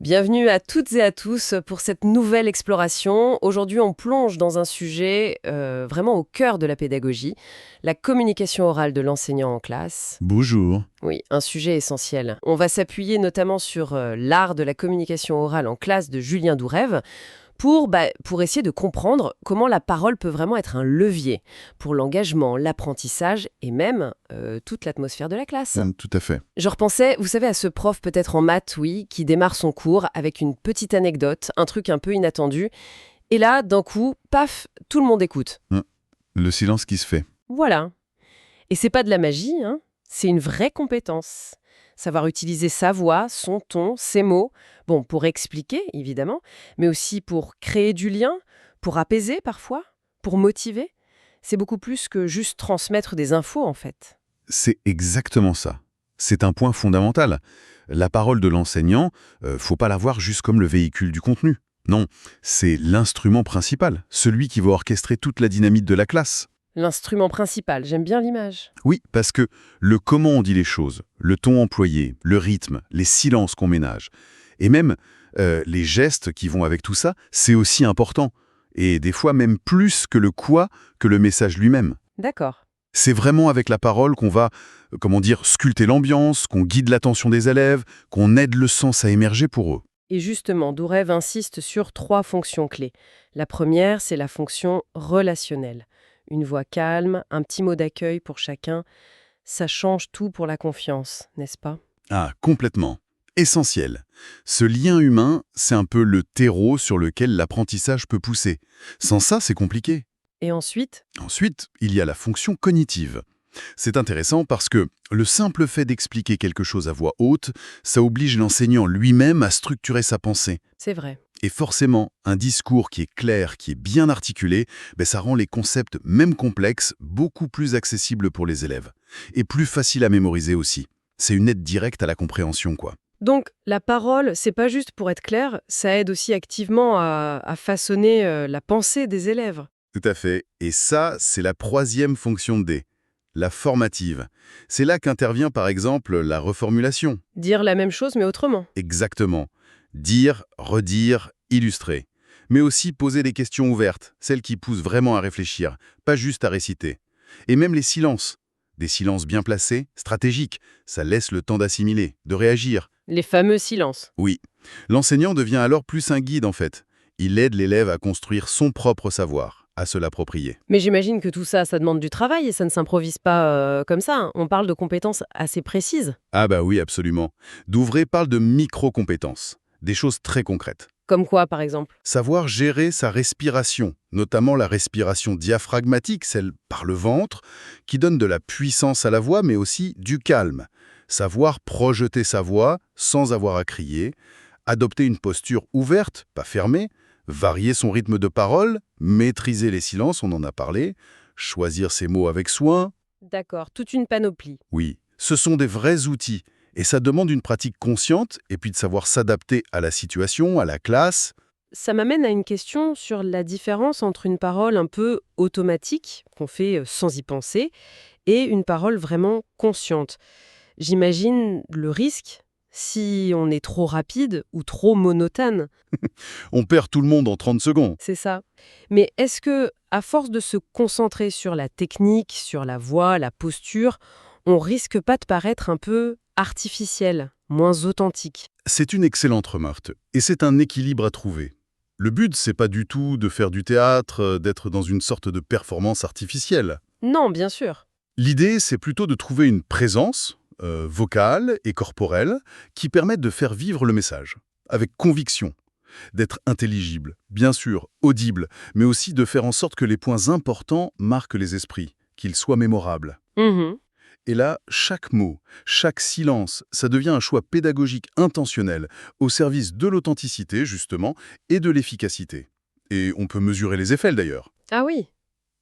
Bienvenue à toutes et à tous pour cette nouvelle exploration. Aujourd'hui, on plonge dans un sujet vraiment au cœur de la pédagogie, la communication orale de l'enseignant en classe. Bonjour. Oui, un sujet essentiel. On va s'appuyer notamment sur l'art de la communication orale en classe de Julien Dourève pour essayer de comprendre comment la parole peut vraiment être un levier pour l'engagement, l'apprentissage et même toute l'atmosphère de la classe. Tout à fait. Je repensais, vous savez, à ce prof peut-être en maths, oui, qui démarre son cours avec une petite anecdote, un truc un peu inattendu. Et là, d'un coup, paf, tout le monde écoute. Le silence qui se fait. Voilà. Et c'est pas de la magie, hein. C'est une vraie compétence. Savoir utiliser sa voix, son ton, ses mots, bon, pour expliquer, évidemment, mais aussi pour créer du lien, pour apaiser parfois, pour motiver. C'est beaucoup plus que juste transmettre des infos, en fait. C'est exactement ça. C'est un point fondamental. La parole de l'enseignant, faut pas la voir juste comme le véhicule du contenu. Non, c'est l'instrument principal, celui qui va orchestrer toute la dynamique de la classe. L'instrument principal, j'aime bien l'image. Oui, parce que le comment on dit les choses, le ton employé, le rythme, les silences qu'on ménage, et même les gestes qui vont avec tout ça, c'est aussi important. Et des fois même plus que le quoi, que le message lui-même. D'accord. C'est vraiment avec la parole qu'on va, sculpter l'ambiance, qu'on guide l'attention des élèves, qu'on aide le sens à émerger pour eux. Et justement, Dourève insiste sur 3 fonctions clés. La première, c'est la fonction relationnelle. Une voix calme, un petit mot d'accueil pour chacun, ça change tout pour la confiance, n'est-ce pas? Ah, complètement. Essentiel. Ce lien humain, c'est un peu le terreau sur lequel l'apprentissage peut pousser. Sans ça, c'est compliqué. Et ensuite? Ensuite, il y a la fonction cognitive. C'est intéressant parce que le simple fait d'expliquer quelque chose à voix haute, ça oblige l'enseignant lui-même à structurer sa pensée. C'est vrai. Et forcément, un discours qui est clair, qui est bien articulé, ça rend les concepts, même complexes, beaucoup plus accessibles pour les élèves. Et plus faciles à mémoriser aussi. C'est une aide directe à la compréhension, quoi. Donc, la parole, c'est pas juste pour être clair, ça aide aussi activement à façonner la pensée des élèves. Tout à fait. Et ça, c'est la troisième fonction de D, la formative. C'est là qu'intervient par exemple la reformulation. Dire la même chose mais autrement. Exactement. Dire, redire, illustrer. Mais aussi poser des questions ouvertes, celles qui poussent vraiment à réfléchir, pas juste à réciter. Et même les silences. Des silences bien placés, stratégiques. Ça laisse le temps d'assimiler, de réagir. Les fameux silences. Oui. L'enseignant devient alors plus un guide en fait. Il aide l'élève à construire son propre savoir, à se l'approprier. Mais j'imagine que tout ça, ça demande du travail et ça ne s'improvise pas comme ça, hein. On parle de compétences assez précises. Ah bah oui, absolument. Douvray parle de micro-compétences, des choses très concrètes. Comme quoi, par exemple? Savoir gérer sa respiration, notamment la respiration diaphragmatique, celle par le ventre, qui donne de la puissance à la voix, mais aussi du calme. Savoir projeter sa voix sans avoir à crier, adopter une posture ouverte, pas fermée, varier son rythme de parole, maîtriser les silences, on en a parlé, choisir ses mots avec soin. D'accord, toute une panoplie. Oui, ce sont des vrais outils. Et ça demande une pratique consciente et puis de savoir s'adapter à la situation, à la classe. Ça m'amène à une question sur la différence entre une parole un peu automatique, qu'on fait sans y penser, et une parole vraiment consciente. J'imagine le risque si on est trop rapide ou trop monotone, On perd tout le monde en 30 secondes. c'est ça. Mais est-ce que, à force de se concentrer sur la technique, sur la voix, la posture, on risque pas de paraître un peu artificiel, moins authentique? C'est une excellente remarque. Et c'est un équilibre à trouver. Le but, c'est pas du tout de faire du théâtre, d'être dans une sorte de performance artificielle. Non, bien sûr. L'idée, c'est plutôt de trouver une présence vocale et corporelle qui permette de faire vivre le message, avec conviction, d'être intelligible, bien sûr, audible, mais aussi de faire en sorte que les points importants marquent les esprits, qu'ils soient mémorables. Mhm. Et là, chaque mot, chaque silence, ça devient un choix pédagogique intentionnel au service de l'authenticité, justement, et de l'efficacité. Et on peut mesurer les effets, d'ailleurs. Ah oui.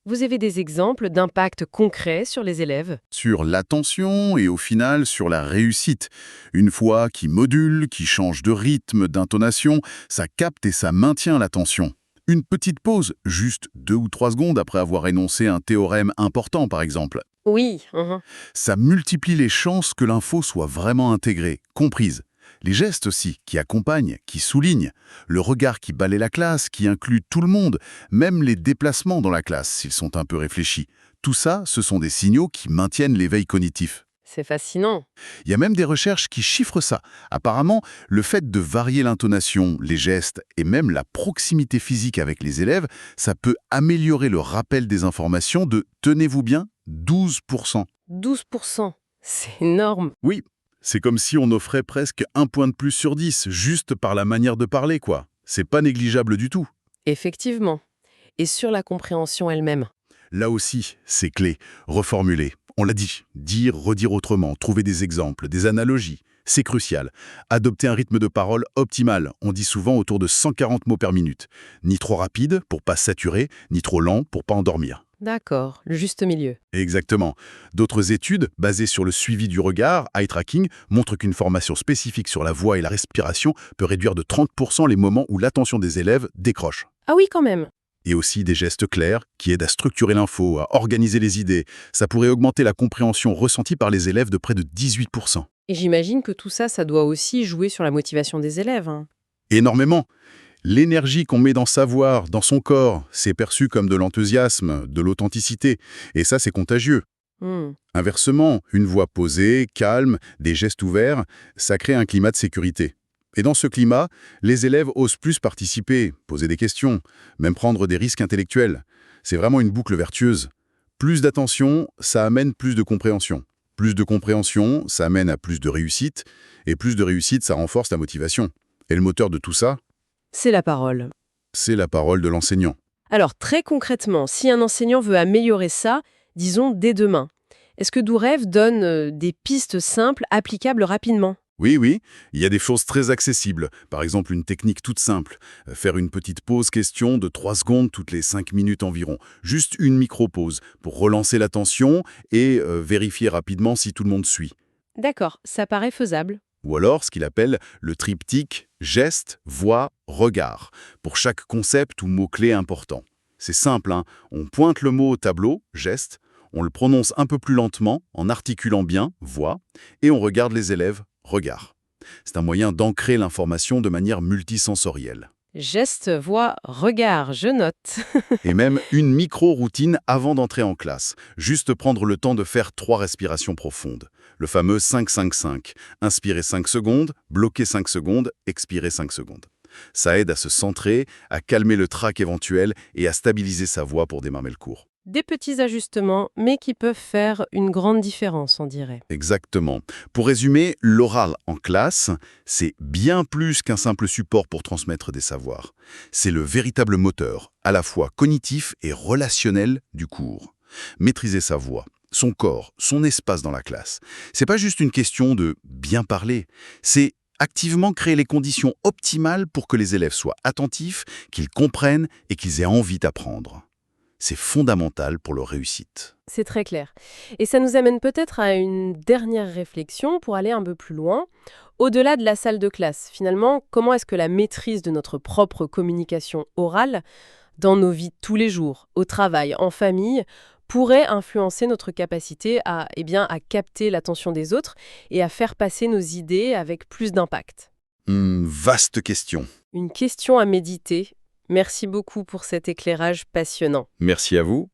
Vous avez des exemples d'impact concret sur les élèves? Sur l'attention et au final sur la réussite. Une voix qui module, qui change de rythme, d'intonation, ça capte et ça maintient l'attention. Une petite pause, juste 2 ou 3 secondes après avoir énoncé un théorème important, par exemple. Oui. Mhm. Ça multiplie les chances que l'info soit vraiment intégrée, comprise. Les gestes aussi, qui accompagnent, qui soulignent. Le regard qui balaie la classe, qui inclut tout le monde, même les déplacements dans la classe, s'ils sont un peu réfléchis. Tout ça, ce sont des signaux qui maintiennent l'éveil cognitif. C'est fascinant. Il y a même des recherches qui chiffrent ça. Apparemment, le fait de varier l'intonation, les gestes et même la proximité physique avec les élèves, ça peut améliorer le rappel des informations de, tenez-vous bien, 12%. 12%. C'est énorme. Oui, c'est comme si on offrait presque un point de plus sur 10, juste par la manière de parler, quoi. C'est pas négligeable du tout. Effectivement. Et sur la compréhension elle-même. Là aussi, c'est clé. Reformuler. On l'a dit. Dire, redire autrement, trouver des exemples, des analogies. C'est crucial. Adopter un rythme de parole optimal. On dit souvent autour de 140 mots par minute. Ni trop rapide pour pas saturer, ni trop lent pour pas endormir. D'accord, le juste milieu. Exactement. D'autres études, basées sur le suivi du regard, eye tracking, montrent qu'une formation spécifique sur la voix et la respiration peut réduire de 30% les moments où l'attention des élèves décroche. Ah oui, quand même. Et aussi des gestes clairs qui aident à structurer l'info, à organiser les idées. Ça pourrait augmenter la compréhension ressentie par les élèves de près de 18%. Et j'imagine que tout ça, ça doit aussi jouer sur la motivation des élèves, hein. Énormément. L'énergie qu'on met dans savoir, dans son corps, c'est perçu comme de l'enthousiasme, de l'authenticité. Et ça, c'est contagieux. Hmm. Inversement, une voix posée, calme, des gestes ouverts, ça crée un climat de sécurité. Et dans ce climat, les élèves osent plus participer, poser des questions, même prendre des risques intellectuels. C'est vraiment une boucle vertueuse. Plus d'attention, ça amène plus de compréhension. Plus de compréhension, ça amène à plus de réussite. Et plus de réussite, ça renforce la motivation. Et le moteur de tout ça, C'est la parole. c'est la parole de l'enseignant. Alors, très concrètement, si un enseignant veut améliorer ça, disons dès demain, est-ce que Dourev donne des pistes simples, applicables rapidement? Oui, il y a des choses très accessibles. Par exemple, une technique toute simple. Faire une petite pause question de 3 secondes toutes les 5 minutes environ. Juste une micro-pause pour relancer l'attention et vérifier rapidement si tout le monde suit. D'accord, ça paraît faisable. Ou alors ce qu'il appelle le triptyque geste, voix, regard, pour chaque concept ou mot-clé important. C'est simple, hein. On pointe le mot au tableau, geste, on le prononce un peu plus lentement, en articulant bien, voix, et on regarde les élèves, regard. C'est un moyen d'ancrer l'information de manière multisensorielle. Geste, voix, regard, je note. Et même une micro-routine avant d'entrer en classe. Juste prendre le temps de faire 3 respirations profondes. Le fameux 5-5-5. Inspirer 5 secondes, bloquer 5 secondes, expirer 5 secondes. Ça aide à se centrer, à calmer le trac éventuel et à stabiliser sa voix pour démarrer le cours. Des petits ajustements, mais qui peuvent faire une grande différence, on dirait. Exactement. Pour résumer, l'oral en classe, c'est bien plus qu'un simple support pour transmettre des savoirs. C'est le véritable moteur, à la fois cognitif et relationnel du cours. Maîtriser sa voix, son corps, son espace dans la classe. C'est pas juste une question de bien parler, c'est activement créer les conditions optimales pour que les élèves soient attentifs, qu'ils comprennent et qu'ils aient envie d'apprendre. C'est fondamental pour leur réussite. C'est très clair. Et ça nous amène peut-être à une dernière réflexion pour aller un peu plus loin. Au-delà de la salle de classe, finalement, comment est-ce que la maîtrise de notre propre communication orale, dans nos vies de tous les jours, au travail, en famille, pourrait influencer notre capacité à capter l'attention des autres et à faire passer nos idées avec plus d'impact? Vaste question. Une question à méditer. Merci beaucoup pour cet éclairage passionnant. Merci à vous.